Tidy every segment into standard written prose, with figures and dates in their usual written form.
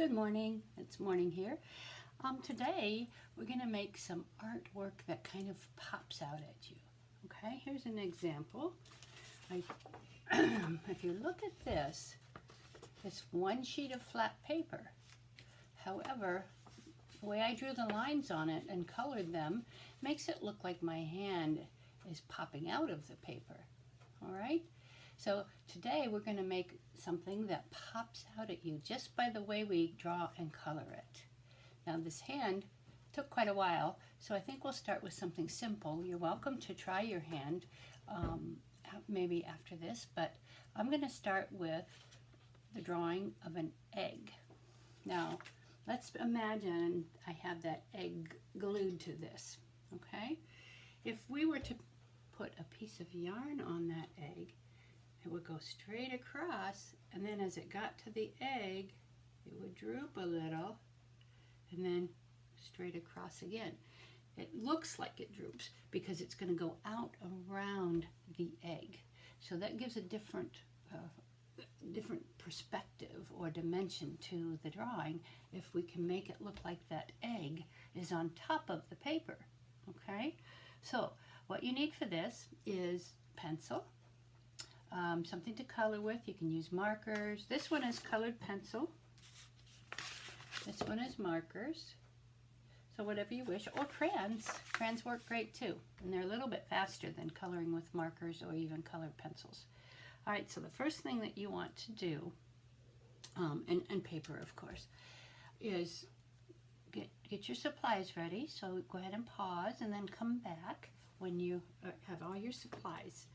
Good morning. It's morning here. Today we're going to make some artwork that kind of pops out at you. Okay, here's an example. If you look at this, it's one sheet of flat paper. However, the way I drew the lines on it and colored them makes it look like my hand is popping out of the paper. All right? So today we're going to make something that pops out at you just by the way we draw and color it. Now this hand took quite a while, so I think we'll start with something simple. You're welcome to try your hand maybe after this, but I'm going to start with the drawing of an egg. Now let's imagine I have that egg glued to this, okay? If we were to put a piece of yarn on that egg, it would go straight across, and then as it got to the egg, it would droop a little, and then straight across again. It looks like it droops because it's going to go out around the egg. So that gives a different perspective or dimension to the drawing if we can make it look like that egg is on top of the paper. Okay? So what you need for this is pencil. Something to color with. You can use markers. This one is colored pencil. This one is markers. So whatever you wish. Or crayons. Crayons work great too. And they're a little bit faster than coloring with markers or even colored pencils. Alright, so the first thing that you want to do, and paper of course, is get your supplies ready. So go ahead and pause and then come back when you have all your supplies.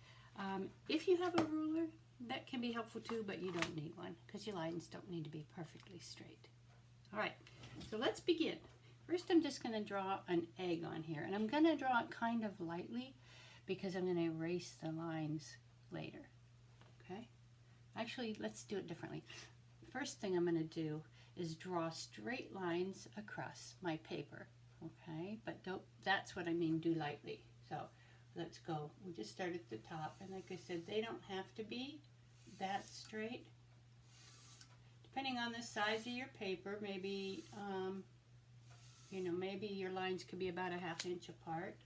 If you have a ruler, that can be helpful too, but you don't need one because your lines don't need to be perfectly straight. All right, so let's begin. First, I'm just going to draw an egg on here, and I'm going to draw it kind of lightly because I'm going to erase the lines later. Okay? Actually, let's do it differently. First thing I'm going to do is draw straight lines across my paper. Okay? But that's what I mean, do lightly. So let's go. We'll just start at the top, and like I said, they don't have to be that straight. Depending on the size of your paper, maybe maybe your lines could be about a ½ inch apart.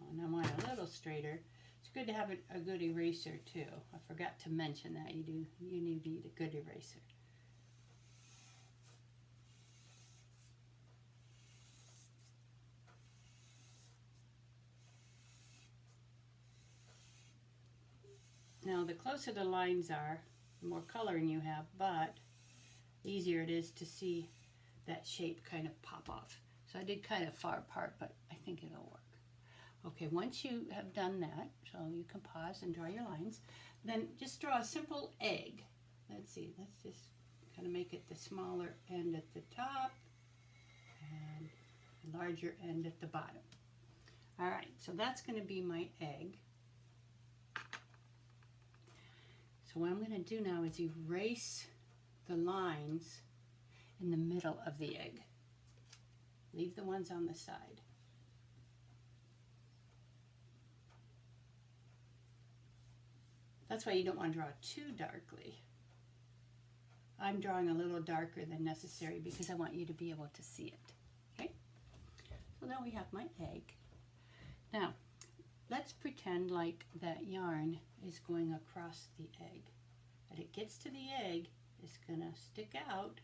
And I want a little straighter. It's good to have a good eraser too. I forgot to mention that you need a good eraser. Now the closer the lines are, the more coloring you have, but the easier it is to see that shape kind of pop off. So I did kind of far apart, but I think it'll work. Okay, once you have done that, so you can pause and draw your lines, then just draw a simple egg. Let's see, let's just kind of make it the smaller end at the top and the larger end at the bottom. All right, so that's going to be my egg. So what I'm going to do now is erase the lines in the middle of the egg. Leave the ones on the side. That's why you don't want to draw too darkly. I'm drawing a little darker than necessary because I want you to be able to see it. Okay? So now we have my egg. Now, let's pretend like that yarn is going across the egg. And it gets to the egg, it's going to stick out,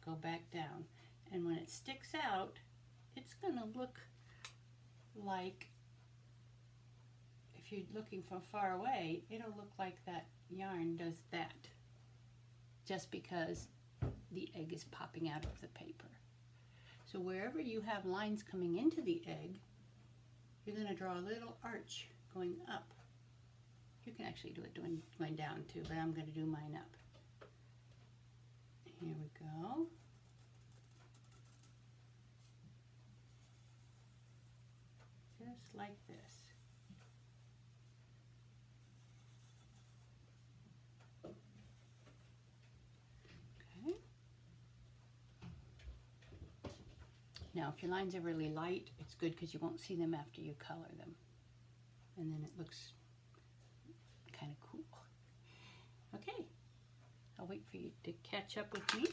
go back down. And when it sticks out, it's going to look like, if you're looking from far away, it'll look like that yarn does that. Just because the egg is popping out of the paper. So wherever you have lines coming into the egg, you're going to draw a little arch going up. You can actually do it going down too, but I'm going to do mine up. Here we go. Just like this. Okay. Now, if your lines are really light, it's good because you won't see them after you color them. And then it looks kind of cool. Okay, I'll wait for you to catch up with me.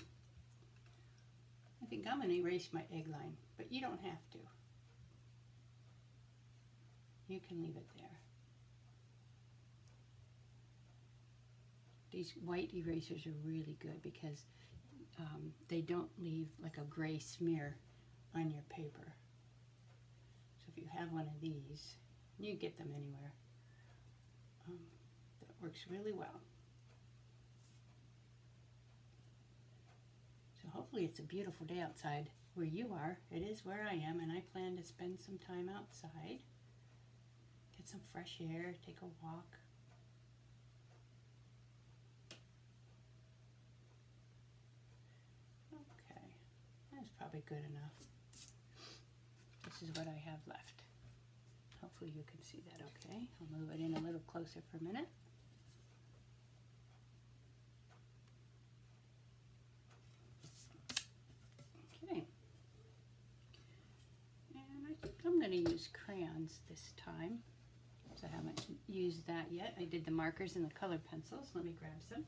I think I'm going to erase my egg line, but you don't have to. You can leave it there. These white erasers are really good because they don't leave like a gray smear on your paper. So if you have one of these, you get them anywhere. That works really well. So hopefully it's a beautiful day outside where you are. It is where I am, and I plan to spend some time outside. Get some fresh air, take a walk. Okay, that's probably good enough. This is what I have left. Hopefully you can see that okay. I'll move it in a little closer for a minute. Okay. And I think I'm going to use crayons this time. So I haven't used that yet. I did the markers and the colored pencils. Let me grab some.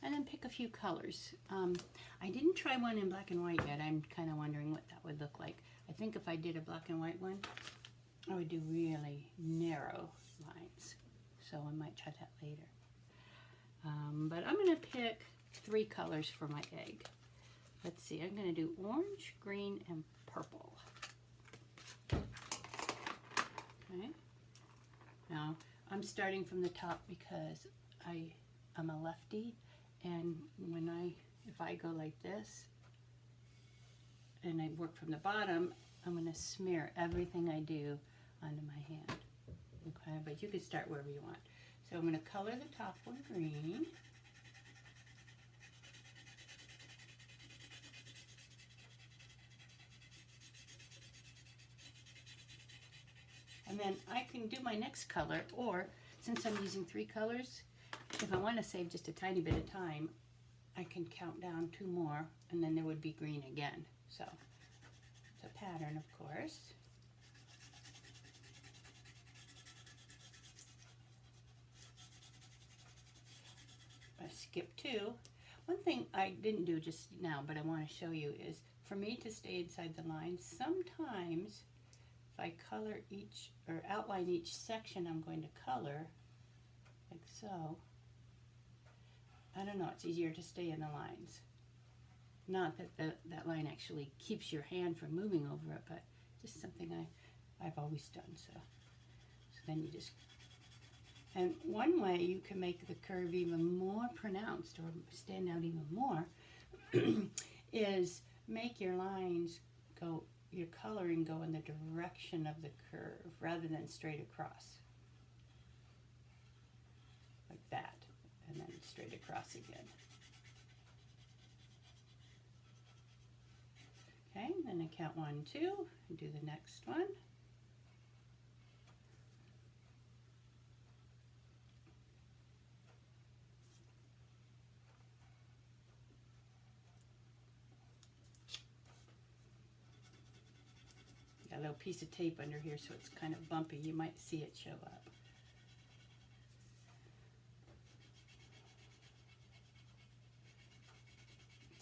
And then pick a few colors. I didn't try one in black and white yet. I'm kind of wondering what that would look like. I think if I did a black and white one, I would do really narrow lines. So I might try that later. But I'm going to pick 3 colors for my egg. Let's see, I'm going to do orange, green, and purple. Okay. Now, I'm starting from the top because I'm a lefty, and if I go like this, and I work from the bottom, I'm going to smear everything I do onto my hand. Okay, but you can start wherever you want. So I'm going to color the top one green. And then I can do my next color, or since I'm using 3 colors, if I want to save just a tiny bit of time, I can count down 2 more, and then there would be green again. So it's a pattern, of course. I skipped 2. One thing I didn't do just now, but I want to show you is for me to stay inside the lines, sometimes if I color each or outline each section I'm going to color, like so, I don't know, it's easier to stay in the lines. Not that that line actually keeps your hand from moving over it, but just something I've always done. So then you just, and one way you can make the curve even more pronounced or stand out even more is make your lines go, your coloring go in the direction of the curve rather than straight across. Like that, and then straight across again. Okay, then I count 1, 2, and do the next one. Got a little piece of tape under here so it's kind of bumpy. You might see it show up.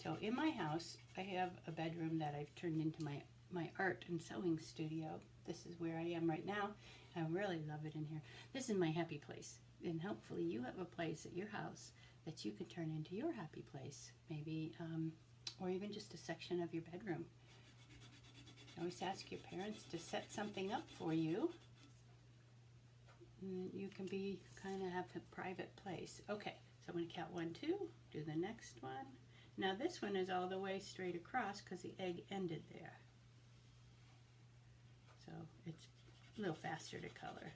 So in my house, I have a bedroom that I've turned into my art and sewing studio. This is where I am right now. I really love it in here. This is my happy place. And hopefully you have a place at your house that you can turn into your happy place. Maybe, or even just a section of your bedroom. Always ask your parents to set something up for you. And you can be kind of have a private place. Okay, so I'm going to count 1, 2, do the next one. Now this one is all the way straight across because the egg ended there. So it's a little faster to color.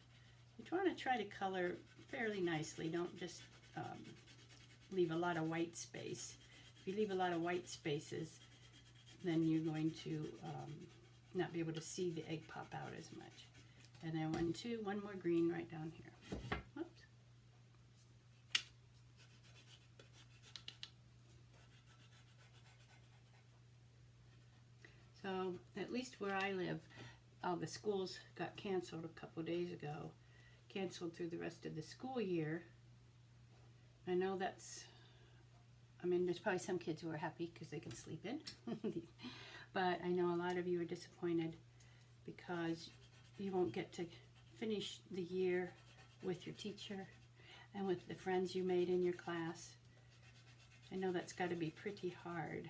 You want to try to color fairly nicely. Don't just leave a lot of white space. If you leave a lot of white spaces, then you're going to not be able to see the egg pop out as much. And then 1, 2, one more green right down here. Whoops. So at least where I live, all the schools got canceled a couple days ago. Canceled through the rest of the school year. I know that's, I mean, there's probably some kids who are happy because they can sleep in. But I know a lot of you are disappointed because you won't get to finish the year with your teacher and with the friends you made in your class. I know that's got to be pretty hard.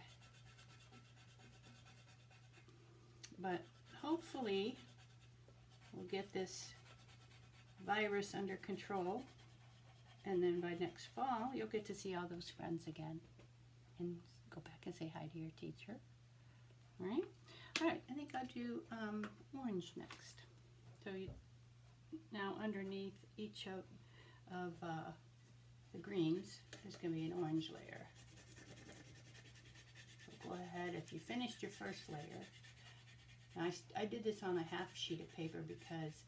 But hopefully we'll get this virus under control, and then by next fall you'll get to see all those friends again and go back and say hi to your teacher. All right, I think I'll do orange next. So now underneath each of the greens there's going to be an orange layer. So go ahead, if you finished your first layer. Now I did this on a half sheet of paper because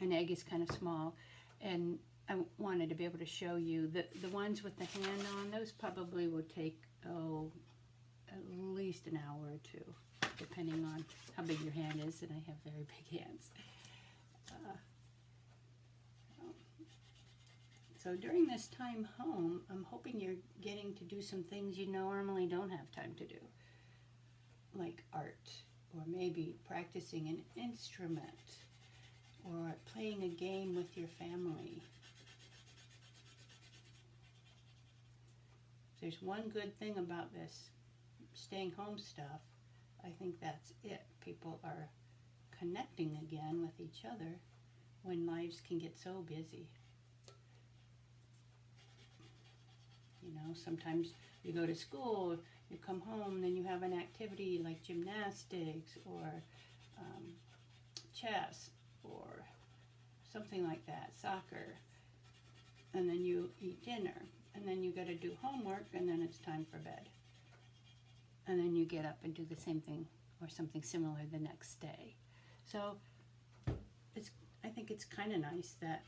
an egg is kind of small, and I wanted to be able to show you that the ones with the hand on, those probably would take, at least an hour or two, depending on how big your hand is, and I have very big hands. So during this time home, I'm hoping you're getting to do some things you normally don't have time to do, like art, or maybe practicing an instrument, or playing a game with your family. There's one good thing about this staying home stuff. I think that's it. People are connecting again with each other when lives can get so busy. You know, sometimes you go to school, you come home, then you have an activity like gymnastics or chess or something like that, soccer, and then you eat dinner, and then you got to do homework, and then it's time for bed. And then you get up and do the same thing or something similar the next day. So I think it's kind of nice that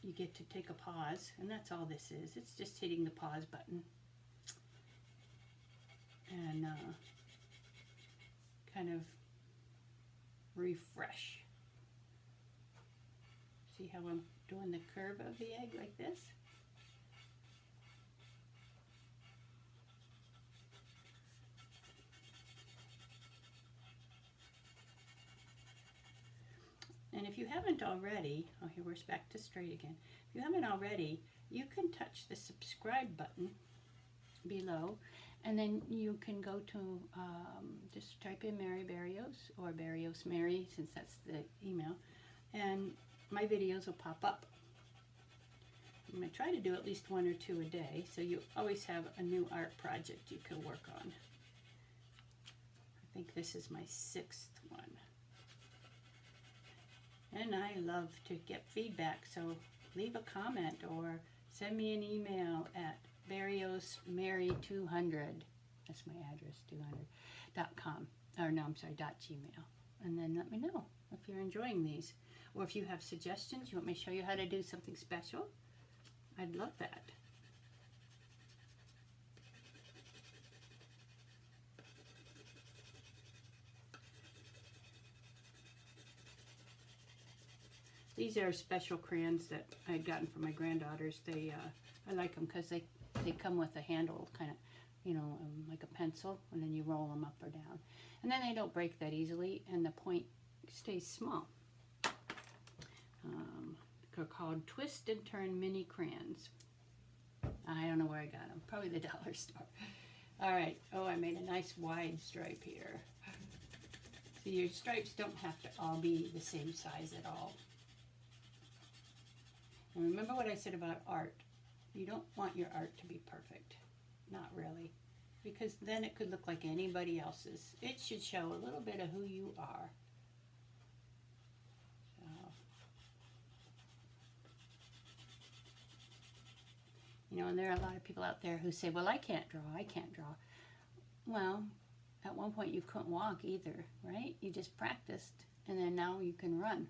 you get to take a pause, and that's all this is. It's just hitting the pause button and kind of refresh. See how I'm doing the curve of the egg like this? And if you haven't already, oh, here we're back to straight again. If you haven't already, you can touch the subscribe button below, and then you can go to, just type in Mary Berrios, or Berrios Mary, since that's the email, and my videos will pop up. I'm going to try to do at least 1 or 2 a day, so you always have a new art project you can work on. I think this is my 6th one. And I love to get feedback, so leave a comment or send me an email at berriosmary200, that's my address, 200.com, or no, I'm sorry, .gmail. And then let me know if you're enjoying these. Or if you have suggestions, you want me to show you how to do something special, I'd love that. These are special crayons that I had gotten from my granddaughters. They, I like them because they come with a handle, kind of, you know, like a pencil, and then you roll them up or down. And then they don't break that easily, and the point stays small. They're called Twist and Turn Mini Crayons. I don't know where I got them. Probably the dollar store. All right. Oh, I made a nice wide stripe here. So your stripes don't have to all be the same size at all. And remember what I said about art. You don't want your art to be perfect. Not really. Because then it could look like anybody else's. It should show a little bit of who you are. You know, and there are a lot of people out there who say, well, I can't draw. Well, at one point you couldn't walk either, right? You just practiced, and then now you can run.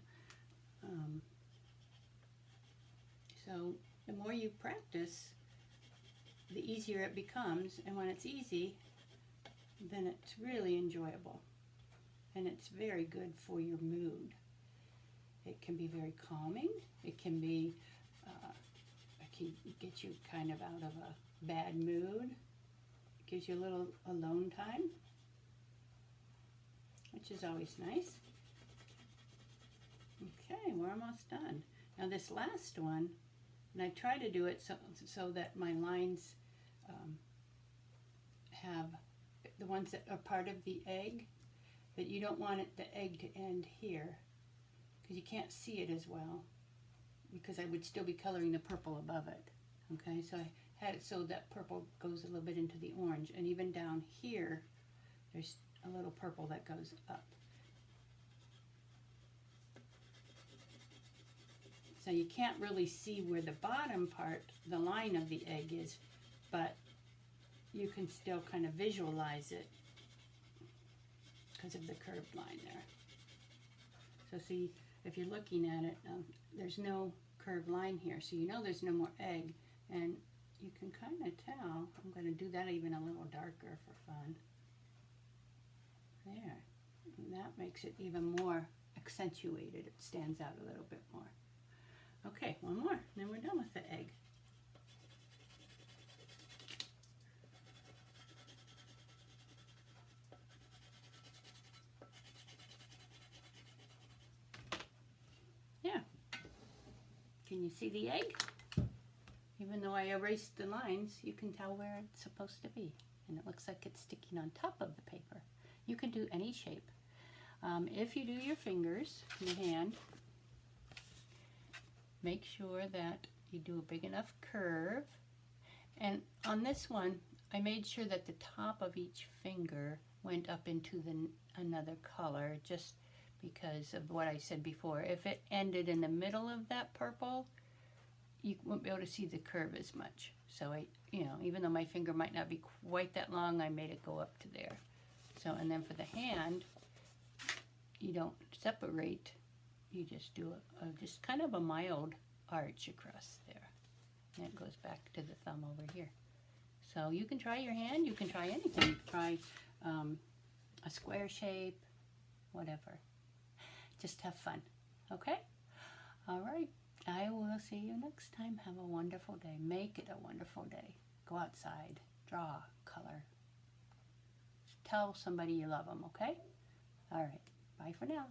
So the more you practice, the easier it becomes, and when it's easy, then it's really enjoyable, and it's very good for your mood. It can be very calming. It can get you kind of out of a bad mood. Gives you a little alone time, which is always nice. Okay, we're almost done. Now this last one, and I try to do it so that my lines have the ones that are part of the egg, but you don't want the egg to end here because you can't see it as well, because I would still be coloring the purple above it. Okay, so I had it so that purple goes a little bit into the orange, and even down here there's a little purple that goes up. So you can't really see where the bottom part, the line of the egg is, but you can still kind of visualize it because of the curved line there. So see, if you're looking at it, there's no curved line here, so you know there's no more egg, and you can kind of tell. I'm going to do that even a little darker for fun. There. And that makes it even more accentuated. It stands out a little bit more. Okay, one more, and then we're done with the egg. Yeah. Can you see the egg? Even though I erased the lines, you can tell where it's supposed to be. And it looks like it's sticking on top of the paper. You can do any shape. If you do your fingers, your hand, make sure that you do a big enough curve. And on this one, I made sure that the top of each finger went up into another color, just because of what I said before. If it ended in the middle of that purple, you won't be able to see the curve as much. So even though my finger might not be quite that long, I made it go up to there. So, and then for the hand, you don't separate. You just do just kind of a mild arch across there. And it goes back to the thumb over here. So you can try your hand, you can try anything. You can try a square shape, whatever. Just have fun, okay? All right, I will see you next time. Have a wonderful day. Make it a wonderful day. Go outside, draw, color. Tell somebody you love them, okay? All right, bye for now.